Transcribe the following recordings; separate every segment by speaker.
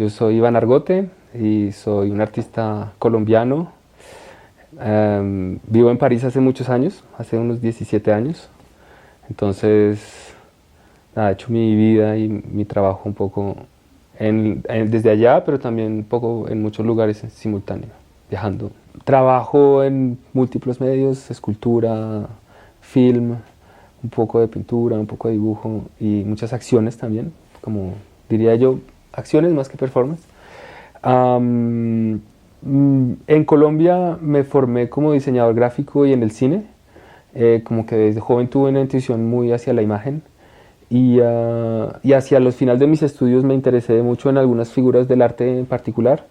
Speaker 1: yo soy Iván Argote y soy un artista colombiano. Vivo en París hace muchos años, hace unos 17 años. Entonces, nada, he hecho mi vida y mi trabajo un poco desde allá, pero también un poco en muchos lugares en simultáneo, viajando. Trabajo en múltiples medios, escultura, film, un poco de pintura, un poco de dibujo y muchas acciones también, como diría yo, acciones más que performance. En Colombia me formé como diseñador gráfico y en el cine, como que desde joven tuve una intuición muy hacia la imagen y hacia los finales de mis estudios me interesé mucho en algunas figuras del arte en particular,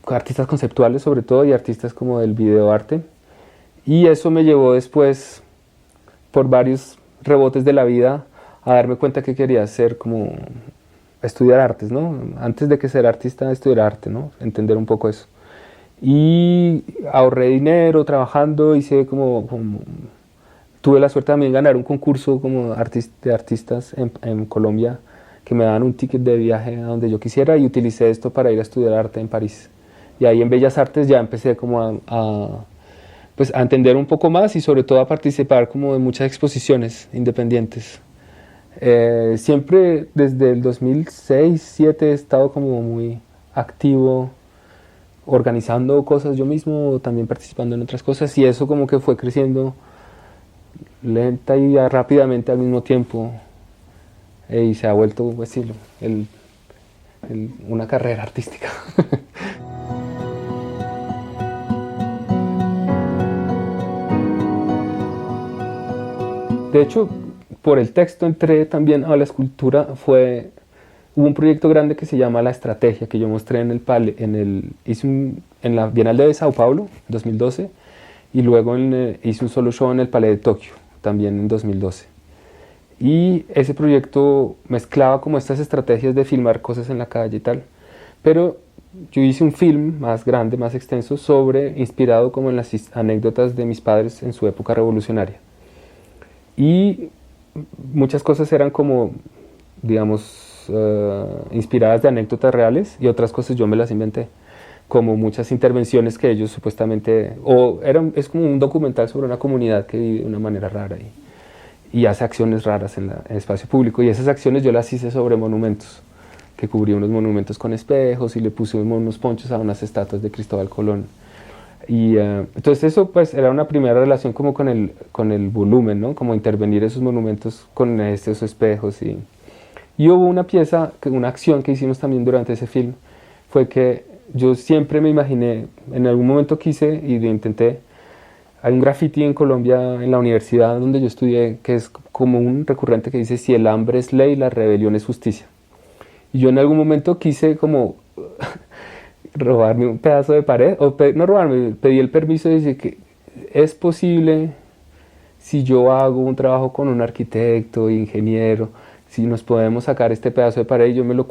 Speaker 1: artistas conceptuales sobre todo y artistas como del videoarte, y eso me llevó después por varios rebotes de la vida a darme cuenta que quería hacer como estudiar artes, ¿no? Antes de que ser artista, estudiar arte, ¿no? Entender un poco eso. Y ahorré dinero trabajando, hice tuve la suerte también de ganar un concurso como de artistas en Colombia que me daban un ticket de viaje a donde yo quisiera y utilicé esto para ir a estudiar arte en París. Y ahí en Bellas Artes ya empecé como pues a entender un poco más y sobre todo a participar como en muchas exposiciones independientes. Siempre desde el 2006-2007 he estado como muy activo organizando cosas yo mismo, también participando en otras cosas y eso como que fue creciendo lenta y rápidamente al mismo tiempo y se ha vuelto pues, sí, una carrera artística. De hecho, por el texto entré también a la escultura. Hubo un proyecto grande que se llama La Estrategia, que yo mostré en la Bienal de Sao Paulo, 2012, y luego hice un solo show en el Palais de Tokio, también en 2012. Y ese proyecto mezclaba como estas estrategias de filmar cosas en la calle y tal, pero yo hice un film más grande, más extenso, inspirado como en las anécdotas de mis padres en su época revolucionaria. Y muchas cosas eran como, digamos, inspiradas de anécdotas reales y otras cosas yo me las inventé, como muchas intervenciones que ellos supuestamente, es como un documental sobre una comunidad que vive de una manera rara y hace acciones raras en el espacio público, y esas acciones yo las hice sobre monumentos, que cubrí unos monumentos con espejos y le puse unos ponchos a unas estatuas de Cristóbal Colón. Y entonces eso pues era una primera relación como con el volumen, ¿no? Como intervenir esos monumentos con esos espejos y hubo una una acción que hicimos también durante ese film, fue que yo siempre me imaginé, en algún momento quise y lo intenté, hay un graffiti en Colombia, en la universidad donde yo estudié, que es como un recurrente que dice: si el hambre es ley, la rebelión es justicia. Y yo en algún momento quise como robarme un pedazo de pared, no robarme, pedí el permiso y decir que es posible, si yo hago un trabajo con un arquitecto, ingeniero, si nos podemos sacar este pedazo de pared y yo me lo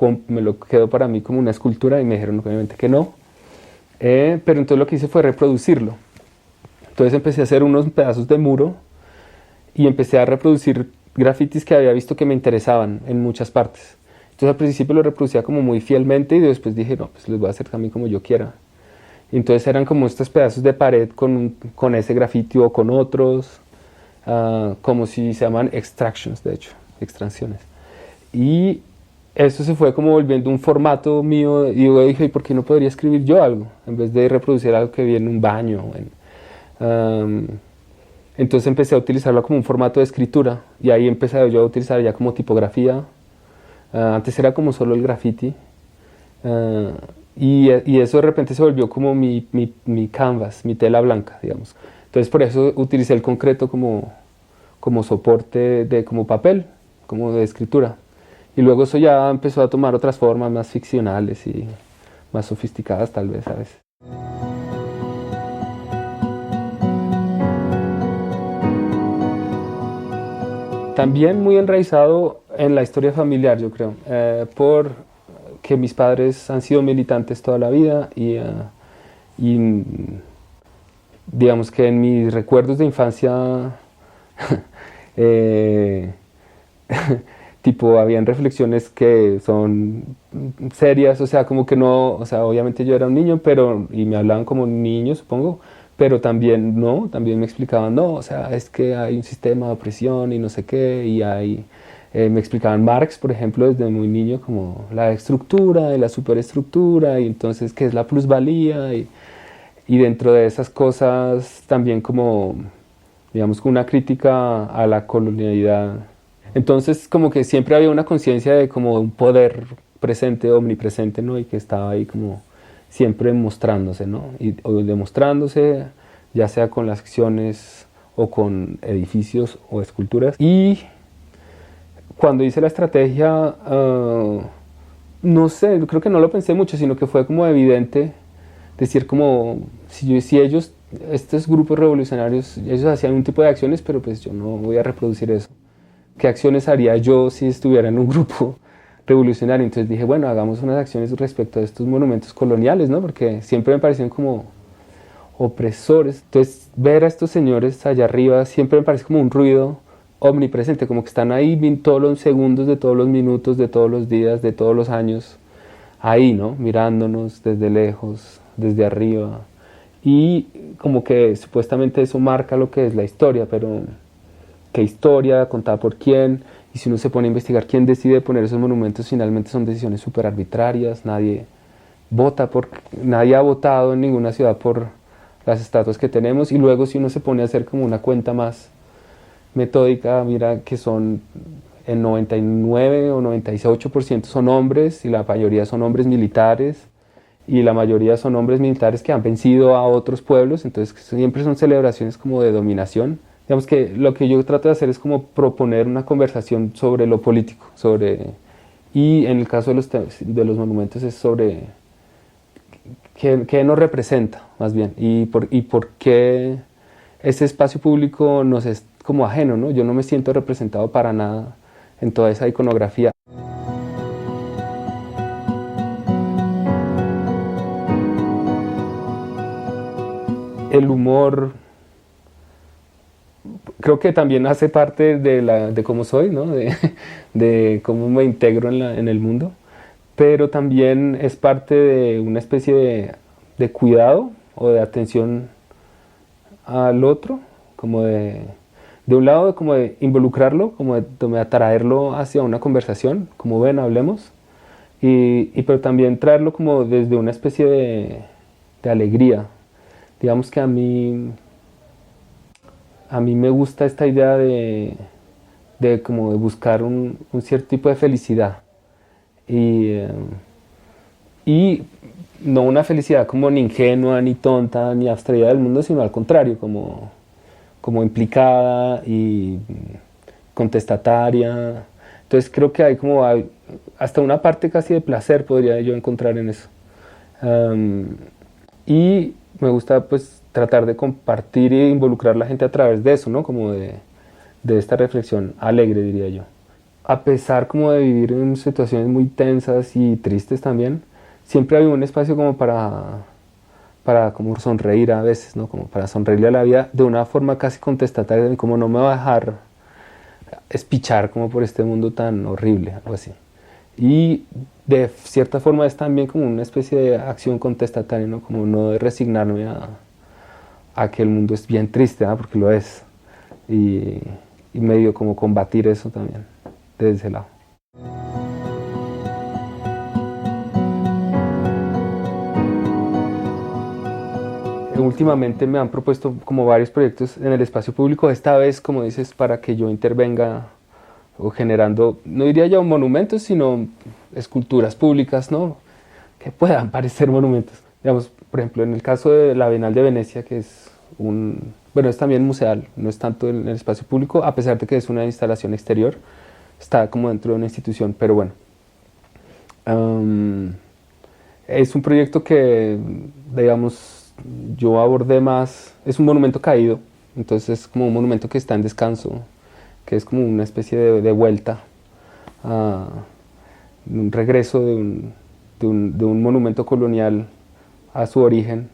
Speaker 1: quedo para mí como una escultura, y me dijeron obviamente que no, pero entonces lo que hice fue reproducirlo. Entonces empecé a hacer unos pedazos de muro y empecé a reproducir grafitis que había visto que me interesaban en muchas partes. Entonces al principio lo reproducía como muy fielmente y después dije, no, pues les voy a hacer también como yo quiera. Y entonces eran como estos pedazos de pared con ese grafiti o con otros, como si se llaman extractions, de hecho, extracciones. Y eso se fue como volviendo un formato mío y yo dije, ¿y por qué no podría escribir yo algo? En vez de reproducir algo que vi en un baño. Entonces empecé a utilizarlo como un formato de escritura y ahí empecé yo a utilizar ya como tipografía. Antes era como solo el graffiti y eso de repente se volvió como mi canvas, mi tela blanca, digamos. Entonces por eso utilicé el concreto como soporte como papel, como de escritura. Y luego eso ya empezó a tomar otras formas más ficcionales y más sofisticadas tal vez a veces. También muy enraizado en la historia familiar, yo creo, por que mis padres han sido militantes toda la vida y digamos que en mis recuerdos de infancia tipo, habían reflexiones que son serias, o sea, como que no, o sea, obviamente yo era un niño, pero, y me hablaban como un niño, supongo, pero también no, también me explicaban, no, o sea, es que hay un sistema de opresión y no sé qué, y hay, me explicaban Marx, por ejemplo, desde muy niño, como la estructura y la superestructura, y entonces qué es la plusvalía, y dentro de esas cosas también como, digamos, una crítica a la colonialidad. Entonces, como que siempre había una conciencia de como un poder presente, omnipresente, ¿no? Y que estaba ahí como siempre mostrándose, ¿no? Y o demostrándose, ya sea con las acciones o con edificios o esculturas. Y cuando hice la estrategia, no sé, creo que no lo pensé mucho, sino que fue como evidente decir como, si ellos, estos grupos revolucionarios, ellos hacían un tipo de acciones, pero pues yo no voy a reproducir eso. ¿Qué acciones haría yo si estuviera en un grupo revolucionario? Entonces dije, bueno, hagamos unas acciones respecto a estos monumentos coloniales, ¿no? Porque siempre me parecieron como opresores. Entonces ver a estos señores allá arriba siempre me parece como un ruido omnipresente, como que están ahí todos los segundos, de todos los minutos, de todos los días, de todos los años, ahí, ¿no? Mirándonos desde lejos, desde arriba. Y como que supuestamente eso marca lo que es la historia, pero qué historia, contada por quién, y si uno se pone a investigar quién decide poner esos monumentos, finalmente son decisiones súper arbitrarias, nadie ha votado en ninguna ciudad por las estatuas que tenemos, y luego si uno se pone a hacer como una cuenta más metódica, mira que son el 99 o 98% son hombres, y la mayoría son hombres militares, y la mayoría son hombres militares que han vencido a otros pueblos, entonces siempre son celebraciones como de dominación. Digamos que lo que yo trato de hacer es como proponer una conversación sobre lo político, y en el caso de los monumentos es sobre qué nos representa, más bien, y por qué ese espacio público nos es como ajeno, ¿no? Yo no me siento representado para nada en toda esa iconografía. El humor creo que también hace parte de cómo soy, ¿no? De cómo me integro en el mundo, pero también es parte de una especie de cuidado o de atención al otro, como de un lado como de involucrarlo, como de atraerlo hacia una conversación, como ven, hablemos, pero también traerlo como desde una especie de alegría. Digamos que a mí me gusta esta idea de como de buscar un cierto tipo de felicidad y, y no una felicidad como ni ingenua, ni tonta, ni abstraída del mundo, sino al contrario, como implicada y contestataria. Entonces creo que hay hasta una parte casi de placer podría yo encontrar en eso. Y me gusta pues tratar de compartir e involucrar a la gente a través de eso, ¿no? Como de esta reflexión alegre, diría yo. A pesar como de vivir en situaciones muy tensas y tristes también, siempre hay un espacio como para como sonreír a veces, ¿no? Como para sonreírle a la vida de una forma casi contestataria, como no me va a dejar espichar como por este mundo tan horrible, algo así. Y de cierta forma es también como una especie de acción contestataria, ¿no? Como no de resignarme a que el mundo es bien triste, ¿no? Porque lo es. Y, y medio como combatir eso también, desde ese lado. Últimamente me han propuesto como varios proyectos en el espacio público, esta vez, como dices, para que yo intervenga o generando, no diría yo monumentos, sino esculturas públicas, ¿no? Que puedan parecer monumentos. Digamos, por ejemplo, en el caso de la Bienal de Venecia, que es bueno, es también museal, no es tanto en el espacio público, a pesar de que es una instalación exterior, está como dentro de una institución, pero bueno. Es un proyecto que, digamos, yo abordé más, es un monumento caído, entonces es como un monumento que está en descanso, que es como una especie de vuelta, a un regreso de un monumento colonial a su origen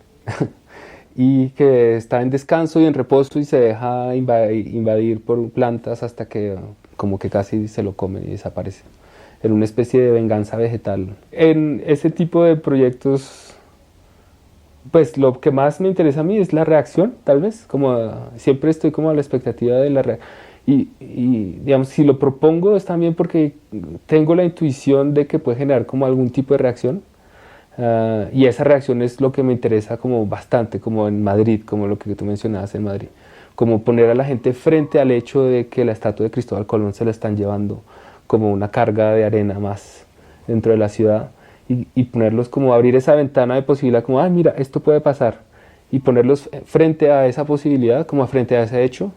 Speaker 1: y que está en descanso y en reposo y se deja invadir por plantas hasta que como que casi se lo come y desaparece, en una especie de venganza vegetal. En ese tipo de proyectos, pues lo que más me interesa a mí es la reacción, tal vez, como siempre estoy como a la expectativa de la reacción. Y digamos, si lo propongo es también porque tengo la intuición de que puede generar como algún tipo de reacción. Y esa reacción es lo que me interesa como bastante, como en Madrid, como lo que tú mencionabas en Madrid. Como poner a la gente frente al hecho de que la estatua de Cristóbal Colón se la están llevando como una carga de arena más dentro de la ciudad. Y ponerlos como abrir esa ventana de posibilidad, como, mira, esto puede pasar. Y ponerlos frente a esa posibilidad, como frente a ese hecho,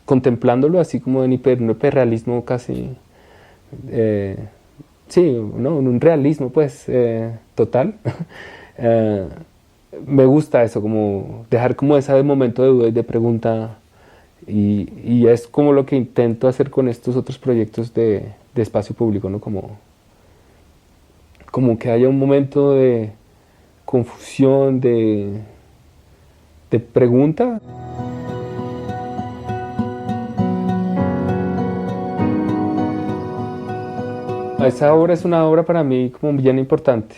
Speaker 1: contemplándolo así como en un hiperrealismo casi, sí, ¿no? Un realismo pues total. Me gusta eso, como dejar como ese momento de duda y de pregunta, y es como lo que intento hacer con estos otros proyectos de espacio público, ¿no? Como que haya un momento de confusión, de pregunta. Esa obra es una obra para mí como bien importante,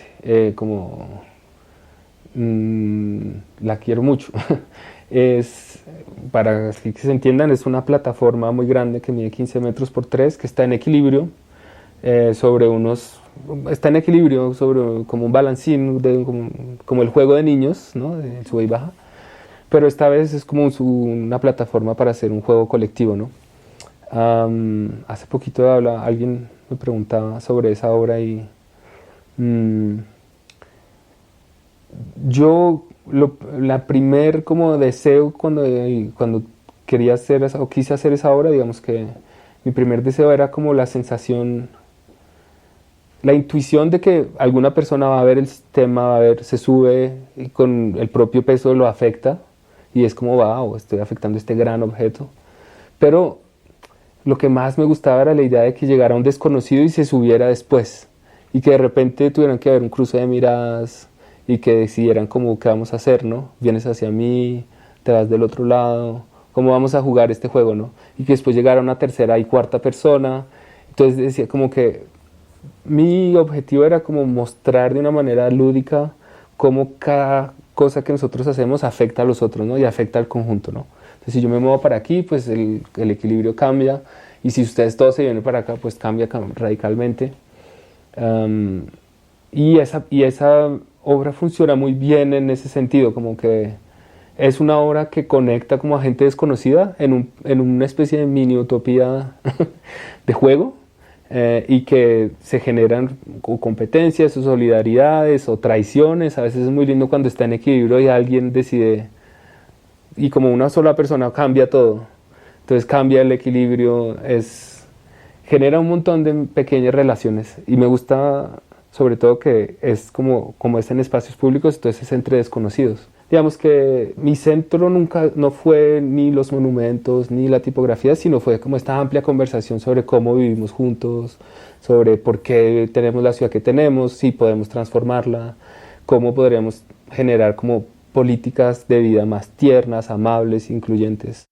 Speaker 1: la quiero mucho. Es, para que se entiendan, es una plataforma muy grande que mide 15 metros por 3, que está en equilibrio está en equilibrio sobre como un balancín, como el juego de niños, ¿no? De sube y baja, pero esta vez es como una plataforma para hacer un juego colectivo, ¿no? Hace poquito alguien me preguntaba sobre esa obra y yo la primer como deseo cuando quería hacer o quise hacer esa obra, digamos que mi primer deseo era como la sensación, la intuición de que alguna persona va a ver el sistema, se sube y con el propio peso lo afecta y es como, wow, estoy afectando este gran objeto. Pero lo que más me gustaba era la idea de que llegara un desconocido y se subiera después y que de repente tuvieran que haber un cruce de miradas y que decidieran como qué vamos a hacer, ¿no? Vienes hacia mí, te vas del otro lado, cómo vamos a jugar este juego, ¿no? Y que después llegara una tercera y cuarta persona. Entonces decía como que mi objetivo era como mostrar de una manera lúdica cómo cada cosa que nosotros hacemos afecta a los otros, ¿no? Y afecta al conjunto, ¿no? Entonces, si yo me muevo para aquí, pues el equilibrio cambia, y si ustedes todos se vienen para acá, pues cambia radicalmente. Y esa obra funciona muy bien en ese sentido, como que es una obra que conecta como a gente desconocida en una especie de mini utopía de juego, y que se generan competencias o solidaridades o traiciones. A veces es muy lindo cuando está en equilibrio y alguien decide, y como una sola persona cambia todo, entonces cambia el equilibrio, genera un montón de pequeñas relaciones, y me gusta sobre todo que es como es en espacios públicos, entonces es entre desconocidos. Digamos que mi centro nunca no fue ni los monumentos ni la tipografía, sino fue como esta amplia conversación sobre cómo vivimos juntos, sobre por qué tenemos la ciudad que tenemos, si podemos transformarla, cómo podríamos generar como políticas de vida más tiernas, amables, incluyentes.